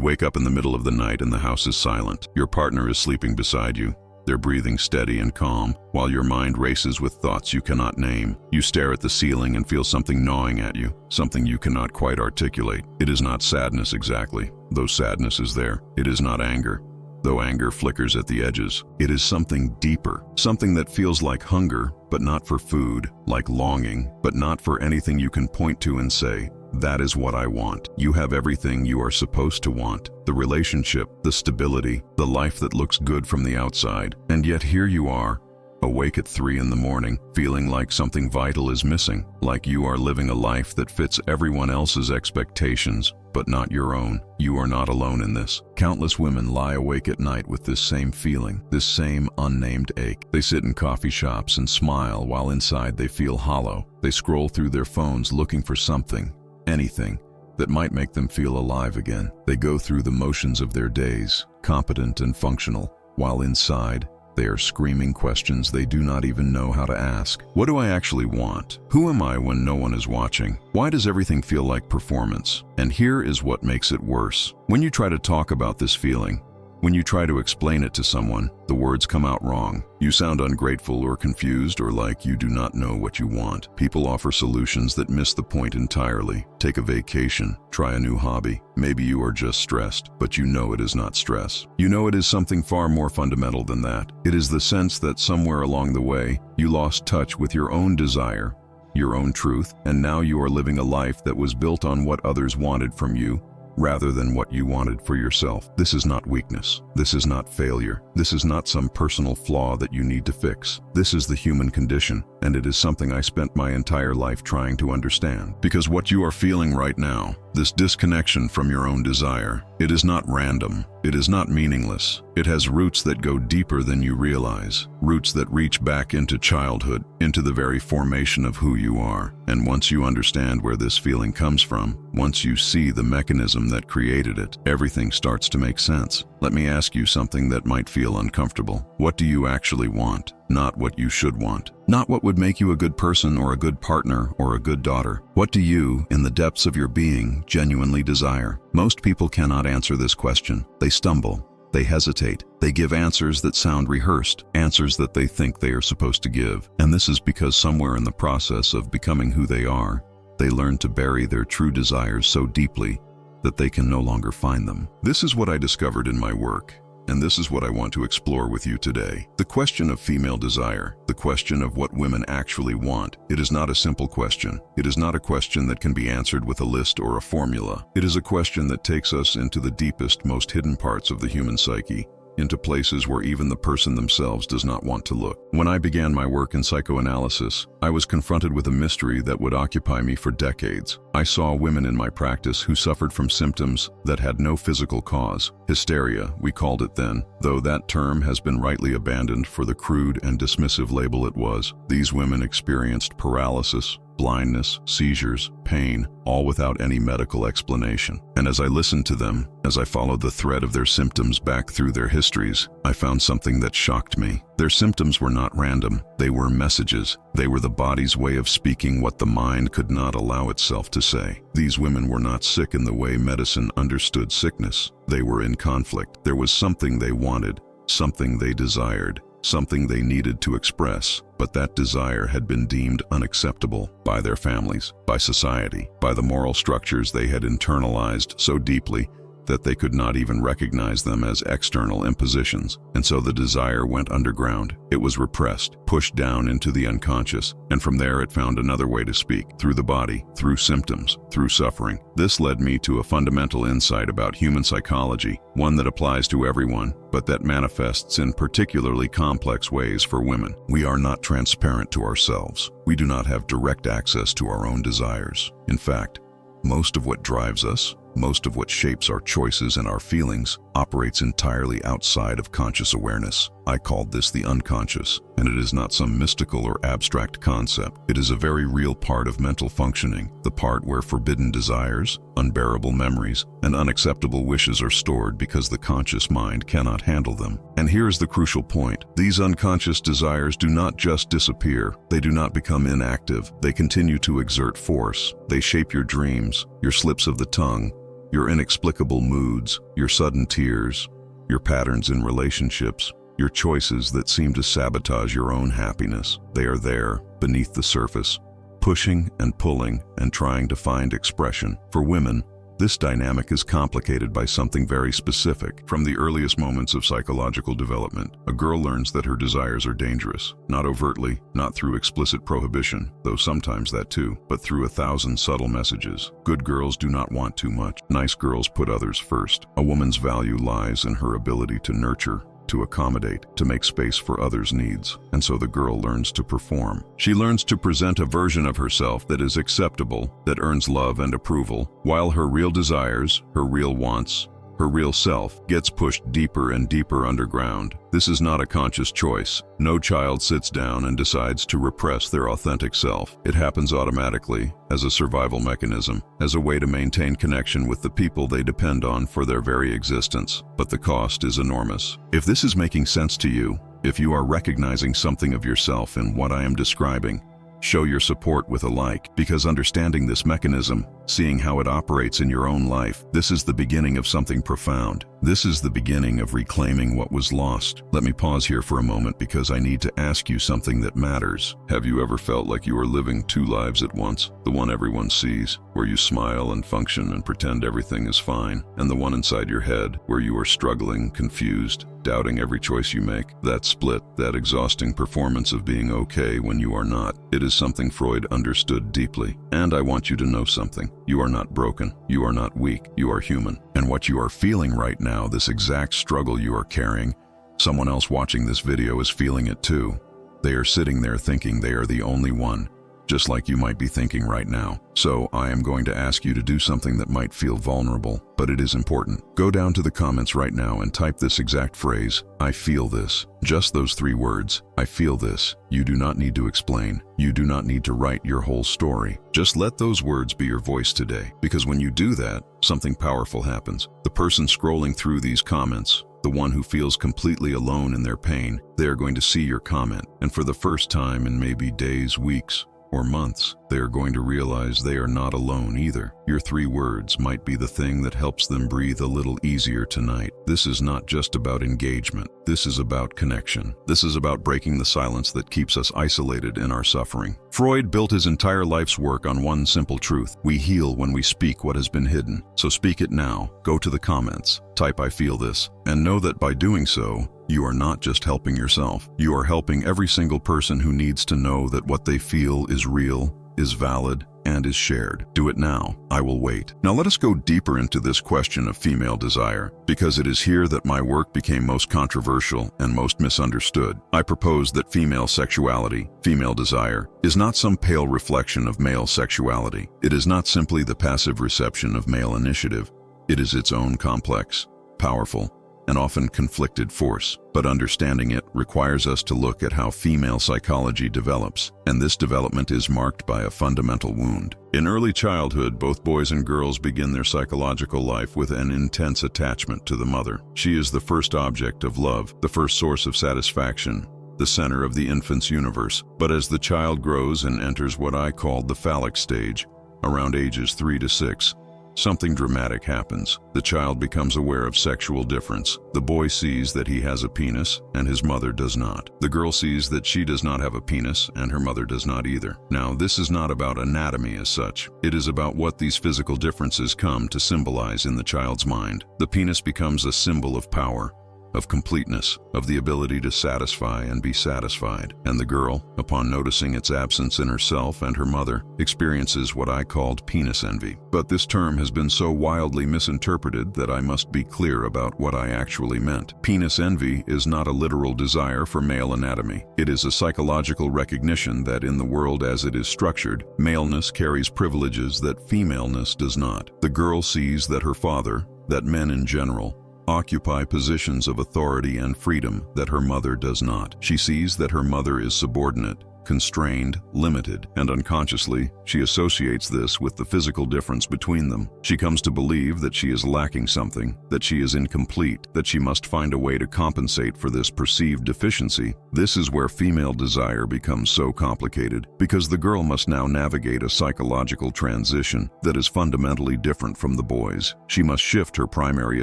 wake up in the middle of the night and the house is silent. Your partner is sleeping beside you. They're breathing steady and calm, while your mind races with thoughts you cannot name. You stare at the ceiling and feel something gnawing at you, something you cannot quite articulate. It is not sadness exactly, though sadness is there. It is not anger, though anger flickers at the edges. It is something deeper, something that feels like hunger, but not for food, like longing, but not for anything you can point to and say, "That is what I want." You have everything you are supposed to want: the relationship, the stability, the life that looks good from the outside. And yet here you are, awake at 3 in the morning, feeling like something vital is missing, like you are living a life that fits everyone else's expectations, but not your own. You are not alone in this. Countless women lie awake at night with this same feeling, this same unnamed ache. They sit in coffee shops and smile while inside they feel hollow. They scroll through their phones looking for something, anything, that might make them feel alive again. They go through the motions of their days, competent and functional, while inside, they are screaming questions they do not even know how to ask. What do I actually want? Who am I when no one is watching? Why does everything feel like performance? And here is what makes it worse. When you try to talk about this feeling, when you try to explain it to someone, the words come out wrong. You sound ungrateful or confused or like you do not know what you want. People offer solutions that miss the point entirely. Take a vacation, try a new hobby. Maybe you are just stressed, but you know it is not stress. You know it is something far more fundamental than that. It is the sense that somewhere along the way, you lost touch with your own desire, your own truth, and now you are living a life that was built on what others wanted from you, rather than what you wanted for yourself. This is not weakness. This is not failure. This is not some personal flaw that you need to fix. This is the human condition, and it is something I spent my entire life trying to understand. Because what you are feeling right now, this disconnection from your own desire, it is not random. It is not meaningless. It has roots that go deeper than you realize, roots that reach back into childhood, into the very formation of who you are. And once you understand where this feeling comes from, once you see the mechanism that created it, everything starts to make sense. Let me ask you something that might feel uncomfortable. What do you actually want? Not what you should want. Not what would make you a good person or a good partner or a good daughter. What do you, in the depths of your being, genuinely desire? Most people cannot answer this question. They stumble. They hesitate. They give answers that sound rehearsed, answers that they think they are supposed to give. And this is because somewhere in the process of becoming who they are, they learn to bury their true desires so deeply that they can no longer find them. This is what I discovered in my work, and this is what I want to explore with you today. The question of female desire, the question of what women actually want. It is not a simple question. It is not a question that can be answered with a list or a formula. It is a question that takes us into the deepest, most hidden parts of the human psyche, into places where even the person themselves does not want to look. When I began my work in psychoanalysis, I was confronted with a mystery that would occupy me for decades. I saw women in my practice who suffered from symptoms that had no physical cause. Hysteria, we called it then, though that term has been rightly abandoned for the crude and dismissive label it was. These women experienced paralysis, blindness, seizures, pain, all without any medical explanation. And as I listened to them, as I followed the thread of their symptoms back through their histories, I found something that shocked me. Their symptoms were not random. They were messages. They were the body's way of speaking what the mind could not allow itself to say. These women were not sick in the way medicine understood sickness. They were in conflict. There was something they wanted, something they desired, something they needed to express, but that desire had been deemed unacceptable by their families, by society, by the moral structures they had internalized so deeply that they could not even recognize them as external impositions. And so the desire went underground. It was repressed, pushed down into the unconscious, and from there it found another way to speak, through the body, through symptoms, through suffering. This led me to a fundamental insight about human psychology, one that applies to everyone, but that manifests in particularly complex ways for women. We are not transparent to ourselves. We do not have direct access to our own desires. In fact, most of what drives us, most of what shapes our choices and our feelings, operates entirely outside of conscious awareness. I called this the unconscious, and it is not some mystical or abstract concept. It is a very real part of mental functioning, the part where forbidden desires, unbearable memories, and unacceptable wishes are stored because the conscious mind cannot handle them. And here's the crucial point. These unconscious desires do not just disappear. They do not become inactive. They continue to exert force. They shape your dreams, your slips of the tongue, Your inexplicable moods, your sudden tears, your patterns in relationships, your choices that seem to sabotage your own happiness. They are there, beneath the surface, pushing and pulling and trying to find expression. For women, this dynamic is complicated by something very specific. From the earliest moments of psychological development, a girl learns that her desires are dangerous, not overtly, not through explicit prohibition, though sometimes that too, but through 1,000 subtle messages. Good girls do not want too much. Nice girls put others first. A woman's value lies in her ability to nurture, to accommodate, to make space for others' needs. And so the girl learns to perform. She learns to present a version of herself that is acceptable, that earns love and approval, while her real desires, her real wants, her real self gets pushed deeper and deeper underground. This is not a conscious choice. No child sits down and decides to repress their authentic self. It happens automatically, as a survival mechanism, as a way to maintain connection with the people they depend on for their very existence. But the cost is enormous. If this is making sense to you, if you are recognizing something of yourself in what I am describing, show your support with a like, because understanding this mechanism, seeing how it operates in your own life, this is the beginning of something profound. This is the beginning of reclaiming what was lost. Let me pause here for a moment because I need to ask you something that matters. Have you ever felt like you are living two lives at once? The one everyone sees, where you smile and function and pretend everything is fine, and the one inside your head, where you are struggling, confused, doubting every choice you make. That split, that exhausting performance of being okay when you are not, it is something Freud understood deeply. And I want you to know something. You are not broken. You are not weak. You are human. And what you are feeling right now, this exact struggle you are carrying, someone else watching this video is feeling it too. They are sitting there thinking they are the only one, just like you might be thinking right now. So I am going to ask you to do something that might feel vulnerable, but it is important. Go down to the comments right now and type this exact phrase, I feel this. Just those 3 words, I feel this. You do not need to explain. You do not need to write your whole story. Just let those words be your voice today, because when you do that, something powerful happens. The person scrolling through these comments, the one who feels completely alone in their pain, they are going to see your comment, and for the first time in maybe days, weeks, or months, they are going to realize they are not alone either. Your 3 words might be the thing that helps them breathe a little easier tonight. This is not just about engagement. This is about connection. This is about breaking the silence that keeps us isolated in our suffering. Freud built his entire life's work on one simple truth. We heal when we speak what has been hidden. So speak it now. Go to the comments. Type I feel this. And know that by doing so, you are not just helping yourself. You are helping every single person who needs to know that what they feel is real, is valid, and is shared. Do it now. I will wait. Now let us go deeper into this question of female desire, because it is here that my work became most controversial and most misunderstood. I propose that female sexuality, female desire, is not some pale reflection of male sexuality. It is not simply the passive reception of male initiative. It is its own complex, powerful, and often conflicted force. But understanding it requires us to look at how female psychology develops, and this development is marked by a fundamental wound. In early childhood, both boys and girls begin their psychological life with an intense attachment to the mother. She is the first object of love, the first source of satisfaction, the center of the infant's universe. But as the child grows and enters what I call the phallic stage, around ages 3 to 6, something dramatic happens. The child becomes aware of sexual difference. The boy sees that he has a penis and his mother does not. The girl sees that she does not have a penis and her mother does not either. Now, this is not about anatomy as such. It is about what these physical differences come to symbolize in the child's mind. The penis becomes a symbol of power, of completeness, of the ability to satisfy and be satisfied. And the girl, upon noticing its absence in herself and her mother, experiences what I called penis envy. But this term has been so wildly misinterpreted that I must be clear about what I actually meant. Penis envy is not a literal desire for male anatomy. It is a psychological recognition that in the world as it is structured, maleness carries privileges that femaleness does not. The girl sees that her father, that men in general, occupy positions of authority and freedom that her mother does not. She sees that her mother is subordinate, constrained, limited, and unconsciously, she associates this with the physical difference between them. She comes to believe that she is lacking something, that she is incomplete, that she must find a way to compensate for this perceived deficiency. This is where female desire becomes so complicated, because the girl must now navigate a psychological transition that is fundamentally different from the boy's. She must shift her primary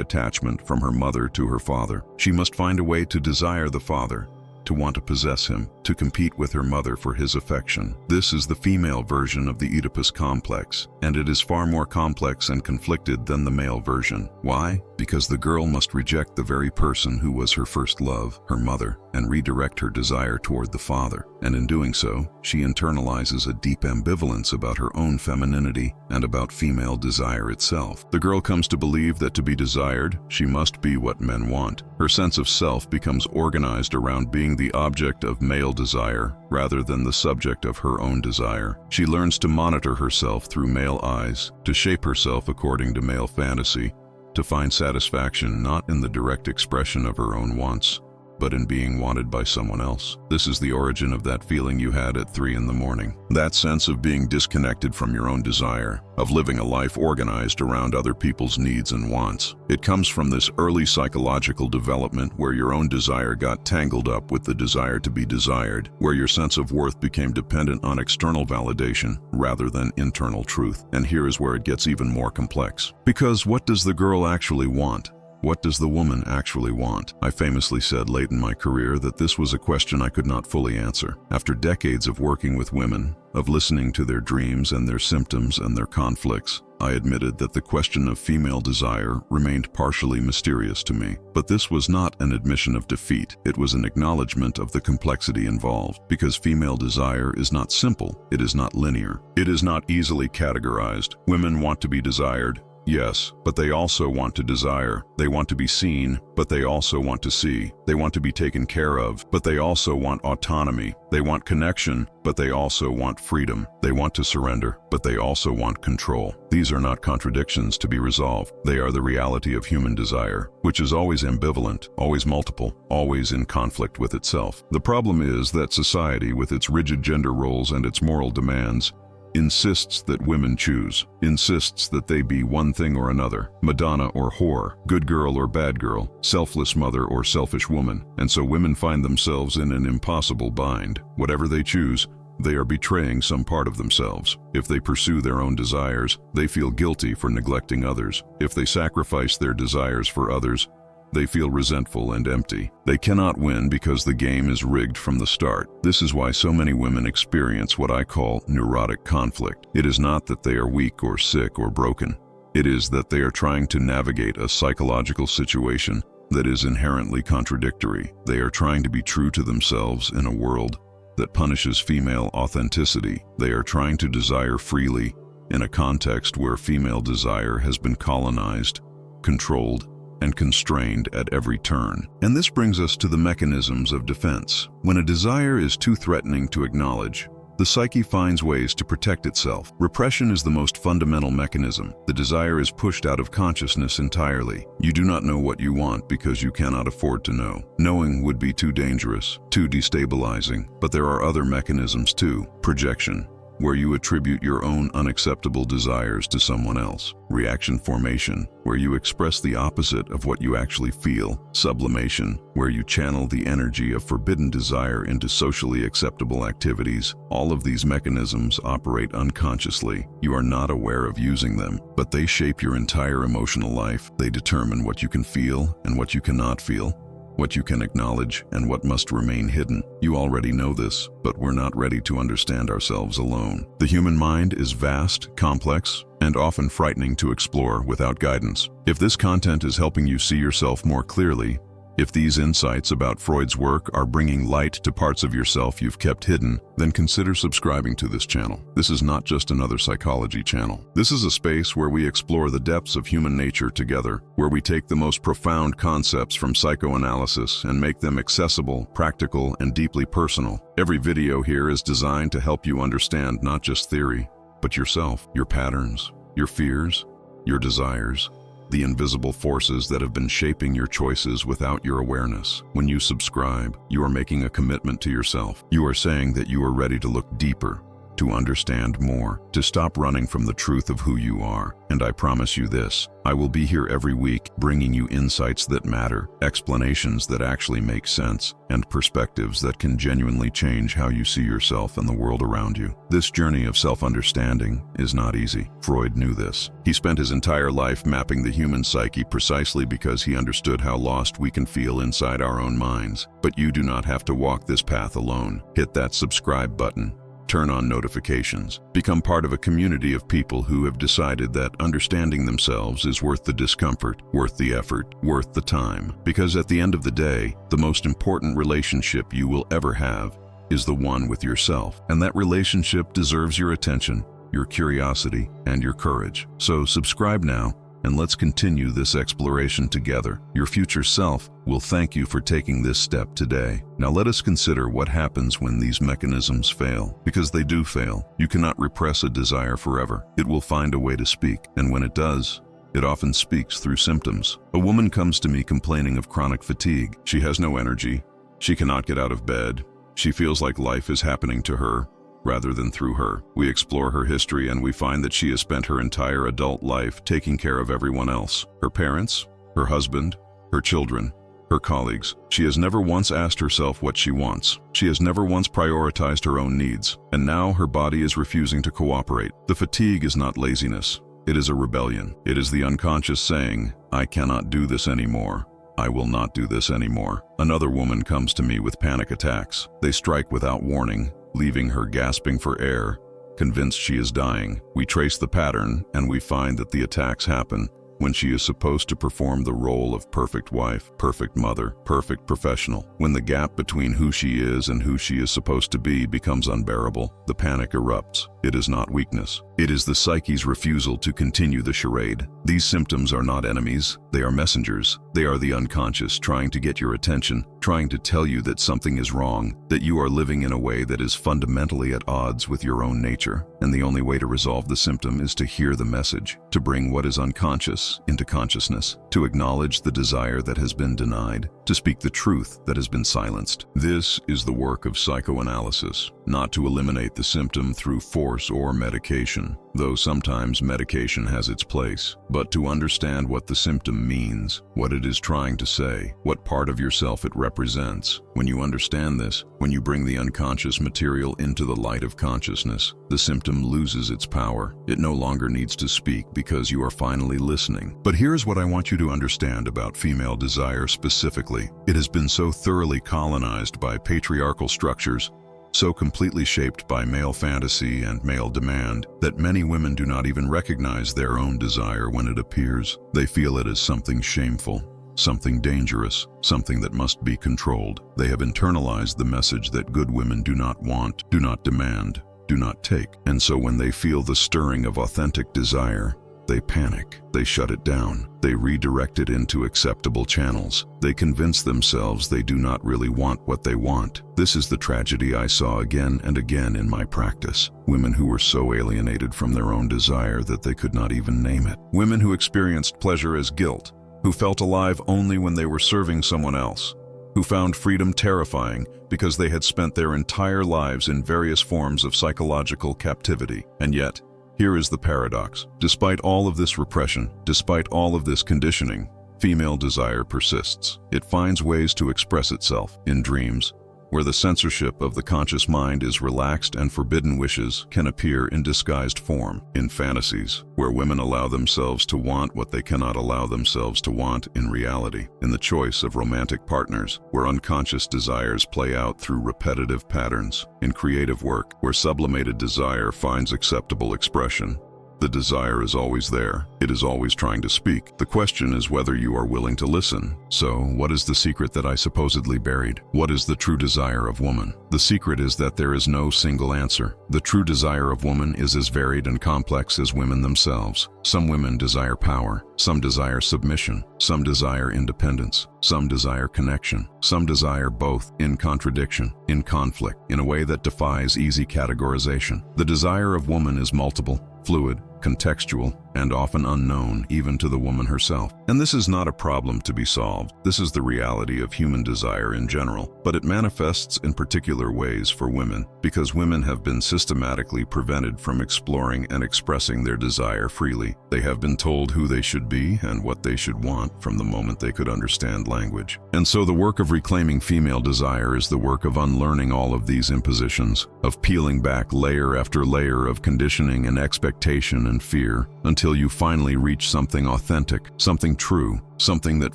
attachment from her mother to her father. She must find a way to desire the father, to want to possess him, to compete with her mother for his affection. This is the female version of the Oedipus complex, and it is far more complex and conflicted than the male version. Why? Because the girl must reject the very person who was her first love, her mother, and redirect her desire toward the father. And in doing so, she internalizes a deep ambivalence about her own femininity and about female desire itself. The girl comes to believe that to be desired, she must be what men want. Her sense of self becomes organized around being the object of male desire rather than the subject of her own desire. She learns to monitor herself through male eyes, to shape herself according to male fantasy, to find satisfaction not in the direct expression of her own wants, but in being wanted by someone else. This is the origin of that feeling you had at 3 in the morning. That sense of being disconnected from your own desire, of living a life organized around other people's needs and wants. It comes from this early psychological development where your own desire got tangled up with the desire to be desired, where your sense of worth became dependent on external validation rather than internal truth. And here is where it gets even more complex. Because what does the girl actually want? What does the woman actually want? I famously said late in my career that this was a question I could not fully answer. After decades of working with women, of listening to their dreams and their symptoms and their conflicts, I admitted that the question of female desire remained partially mysterious to me. But this was not an admission of defeat. It was an acknowledgement of the complexity involved, because female desire is not simple. It is not linear. It is not easily categorized. Women want to be desired. Yes, but they also want to desire. They want to be seen, but they also want to see. They want to be taken care of, but they also want autonomy. They want connection, but they also want freedom. They want to surrender, but they also want control. These are not contradictions to be resolved. They are the reality of human desire, which is always ambivalent, always multiple, always in conflict with itself. The problem is that society, with its rigid gender roles and its moral demands, insists that women choose, insists that they be one thing or another, Madonna or whore, good girl or bad girl, selfless mother or selfish woman. And so women find themselves in an impossible bind. Whatever they choose, they are betraying some part of themselves. If they pursue their own desires, they feel guilty for neglecting others. If they sacrifice their desires for others, they feel resentful and empty. They cannot win because the game is rigged from the start. This is why so many women experience what I call neurotic conflict. It is not that they are weak or sick or broken. It is that they are trying to navigate a psychological situation that is inherently contradictory. They are trying to be true to themselves in a world that punishes female authenticity. They are trying to desire freely in a context where female desire has been colonized, controlled, and constrained at every turn. And this brings us to the mechanisms of defense. When a desire is too threatening to acknowledge, the psyche finds ways to protect itself. Repression is the most fundamental mechanism. The desire is pushed out of consciousness entirely. You do not know what you want because you cannot afford to know. Knowing would be too dangerous, too destabilizing. But there are other mechanisms too. Projection, where you attribute your own unacceptable desires to someone else. Reaction formation, where you express the opposite of what you actually feel. Sublimation, where you channel the energy of forbidden desire into socially acceptable activities. All of these mechanisms operate unconsciously. You are not aware of using them, but they shape your entire emotional life. They determine what you can feel and what you cannot feel, what you can acknowledge and what must remain hidden. You already know this, but we're not ready to understand ourselves alone. The human mind is vast, complex, and often frightening to explore without guidance. If this content is helping you see yourself more clearly, if these insights about Freud's work are bringing light to parts of yourself you've kept hidden, then consider subscribing to this channel. This is not just another psychology channel. This is a space where we explore the depths of human nature together, where we take the most profound concepts from psychoanalysis and make them accessible, practical, and deeply personal. Every video here is designed to help you understand not just theory, but yourself, your patterns, your fears, your desires. the invisible forces that have been shaping your choices without your awareness. When you subscribe, you are making a commitment to yourself. You are saying that you are ready to look deeper, to understand more, to stop running from the truth of who you are. And I promise you this, I will be here every week bringing you insights that matter, explanations that actually make sense, and perspectives that can genuinely change how you see yourself and the world around you. This journey of self-understanding is not easy. Freud knew this. He spent his entire life mapping the human psyche precisely because he understood how lost we can feel inside our own minds. But you do not have to walk this path alone. Hit that subscribe button. Turn on notifications. Become part of a community of people who have decided that understanding themselves is worth the discomfort, worth the effort, worth the time. Because at the end of the day, the most important relationship you will ever have is the one with yourself. And that relationship deserves your attention, your curiosity, and your courage. So subscribe now, and let's continue this exploration together. Your future self will thank you for taking this step today. Now let us consider what happens when these mechanisms fail. Because they do fail. You cannot repress a desire forever. It will find a way to speak, and when it does, it often speaks through symptoms. A woman comes to me complaining of chronic fatigue. She has no energy. She cannot get out of bed. She feels like life is happening to her rather than through her. We explore her history and we find that she has spent her entire adult life taking care of everyone else. Her parents, her husband, her children, her colleagues. She has never once asked herself what she wants. She has never once prioritized her own needs. And now her body is refusing to cooperate. The fatigue is not laziness. It is a rebellion. It is the unconscious saying, I cannot do this anymore. I will not do this anymore. Another woman comes to me with panic attacks. They strike without warning, leaving her gasping for air, convinced she is dying. We trace the pattern, and we find that the attacks happen when she is supposed to perform the role of perfect wife, perfect mother, perfect professional. When the gap between who she is and who she is supposed to be becomes unbearable, the panic erupts. It is not weakness. It is the psyche's refusal to continue the charade. These symptoms are not enemies, they are messengers. They are the unconscious trying to get your attention, trying to tell you that something is wrong, that you are living in a way that is fundamentally at odds with your own nature. And the only way to resolve the symptom is to hear the message, to bring what is unconscious into consciousness, to acknowledge the desire that has been denied, to speak the truth that has been silenced. This is the work of psychoanalysis, not to eliminate the symptom through force or medication, though sometimes medication has its place, but to understand what the symptom means, what it is trying to say, what part of yourself it represents. When you understand this, when you bring the unconscious material into the light of consciousness, the symptom loses its power. It no longer needs to speak because you are finally listening. But here's what I want you to understand about female desire specifically. It has been so thoroughly colonized by patriarchal structures, so completely shaped by male fantasy and male demand, that many women do not even recognize their own desire when it appears. They feel it as something shameful, something dangerous, something that must be controlled. They have internalized the message that good women do not want, do not demand, do not take. And so when they feel the stirring of authentic desire, they panic, they shut it down, they redirect it into acceptable channels. They convince themselves they do not really want what they want. This is the tragedy I saw again and again in my practice. Women who were so alienated from their own desire that they could not even name it. Women who experienced pleasure as guilt, who felt alive only when they were serving someone else, who found freedom terrifying because they had spent their entire lives in various forms of psychological captivity. And yet, here is the paradox. Despite all of this repression, despite all of this conditioning, female desire persists. It finds ways to express itself in dreams, where the censorship of the conscious mind is relaxed and forbidden wishes can appear in disguised form. In fantasies, where women allow themselves to want what they cannot allow themselves to want in reality. In the choice of romantic partners, where unconscious desires play out through repetitive patterns. In creative work, where sublimated desire finds acceptable expression. The desire is always there. It is always trying to speak. The question is whether you are willing to listen. So, what is the secret that I supposedly buried? What is the true desire of woman? The secret is that there is no single answer. The true desire of woman is as varied and complex as women themselves. Some women desire power. Some desire submission. Some desire independence. Some desire connection. Some desire both, in contradiction, in conflict, in a way that defies easy categorization. The desire of woman is multiple, fluid, contextual, and often unknown even to the woman herself. And this is not a problem to be solved. This is the reality of human desire in general, but it manifests in particular ways for women because women have been systematically prevented from exploring and expressing their desire freely. They have been told who they should be and what they should want from the moment they could understand language. And so the work of reclaiming female desire is the work of unlearning all of these impositions, of peeling back layer after layer of conditioning and expectation and fear until you finally reach something authentic, something true, something that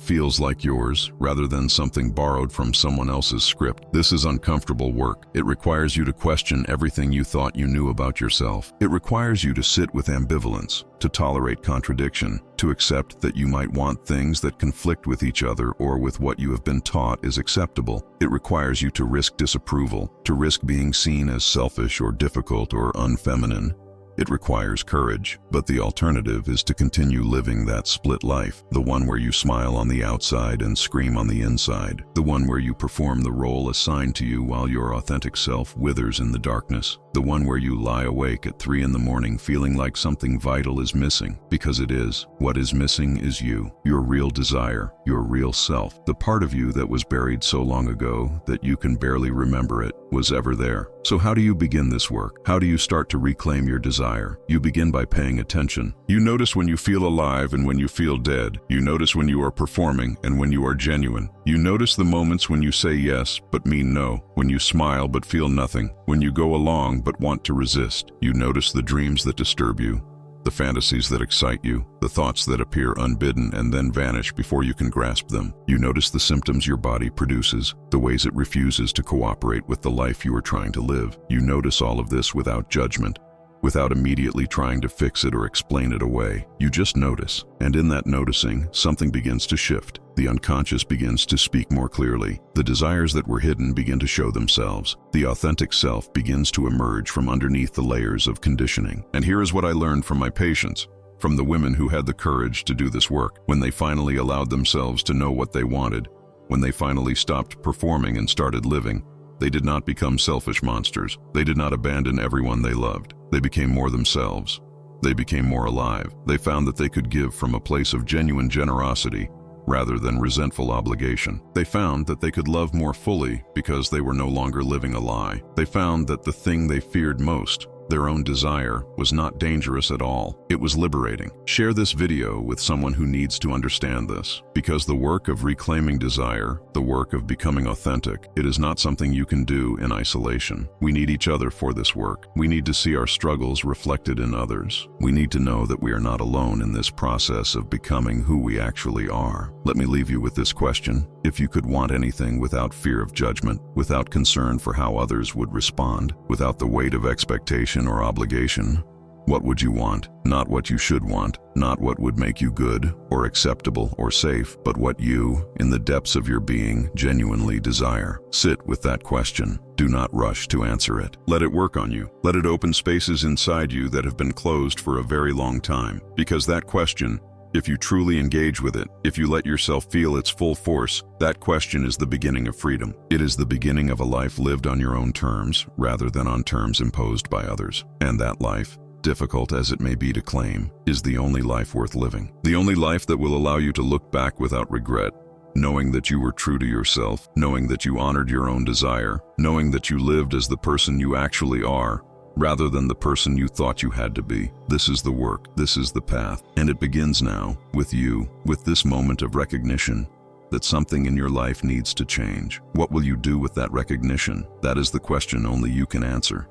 feels like yours rather than something borrowed from someone else's script. This is uncomfortable work. It requires you to question everything you thought you knew about yourself. It requires you to sit with ambivalence, to tolerate contradiction, to accept that you might want things that conflict with each other or with what you have been taught is acceptable. It requires you to risk disapproval, to risk being seen as selfish or difficult or unfeminine. It requires courage, but the alternative is to continue living that split life, the one where you smile on the outside and scream on the inside, the one where you perform the role assigned to you while your authentic self withers in the darkness, the one where you lie awake at 3 in the morning feeling like something vital is missing, because it is. What is missing is you, your real desire, your real self, the part of you that was buried so long ago that you can barely remember it was ever there. So how do you begin this work? How do you start to reclaim your desire? You begin by paying attention. You notice when you feel alive and when you feel dead. You notice when you are performing and when you are genuine. You notice the moments when you say yes but mean no, when you smile but feel nothing, when you go along but want to resist. You notice the dreams that disturb you, the fantasies that excite you, the thoughts that appear unbidden and then vanish before you can grasp them. You notice the symptoms your body produces, the ways it refuses to cooperate with the life you are trying to live. You notice all of this without judgment, without immediately trying to fix it or explain it away. You just notice, and in that noticing, something begins to shift. The unconscious begins to speak more clearly. The desires that were hidden begin to show themselves. The authentic self begins to emerge from underneath the layers of conditioning. And here is what I learned from my patients, from the women who had the courage to do this work, when they finally allowed themselves to know what they wanted, when they finally stopped performing and started living. They did not become selfish monsters. They did not abandon everyone they loved. They became more themselves. They became more alive. They found that they could give from a place of genuine generosity rather than resentful obligation. They found that they could love more fully because they were no longer living a lie. They found that the thing they feared most, their own desire, was not dangerous at all. It was liberating. Share this video with someone who needs to understand this, because the work of reclaiming desire, the work of becoming authentic, it is not something you can do in isolation. We need each other for this work. We need to see our struggles reflected in others. We need to know that we are not alone in this process of becoming who we actually are. Let me leave you with this question. If you could want anything without fear of judgment, without concern for how others would respond, without the weight of expectation or obligation, what would you want? Not what you should want, not what would make you good or acceptable or safe, but what you, in the depths of your being, genuinely desire. Sit with that question. Do not rush to answer it. Let it work on you. Let it open spaces inside you that have been closed for a very long time. Because that question, if you truly engage with it, if you let yourself feel its full force, that question is the beginning of freedom. It is the beginning of a life lived on your own terms, rather than on terms imposed by others. And that life, difficult as it may be to claim, is the only life worth living. The only life that will allow you to look back without regret, knowing that you were true to yourself, knowing that you honored your own desire, knowing that you lived as the person you actually are, rather than the person you thought you had to be. This is the work, this is the path, and it begins now, with you, with this moment of recognition that something in your life needs to change. What will you do with that recognition? That is the question only you can answer.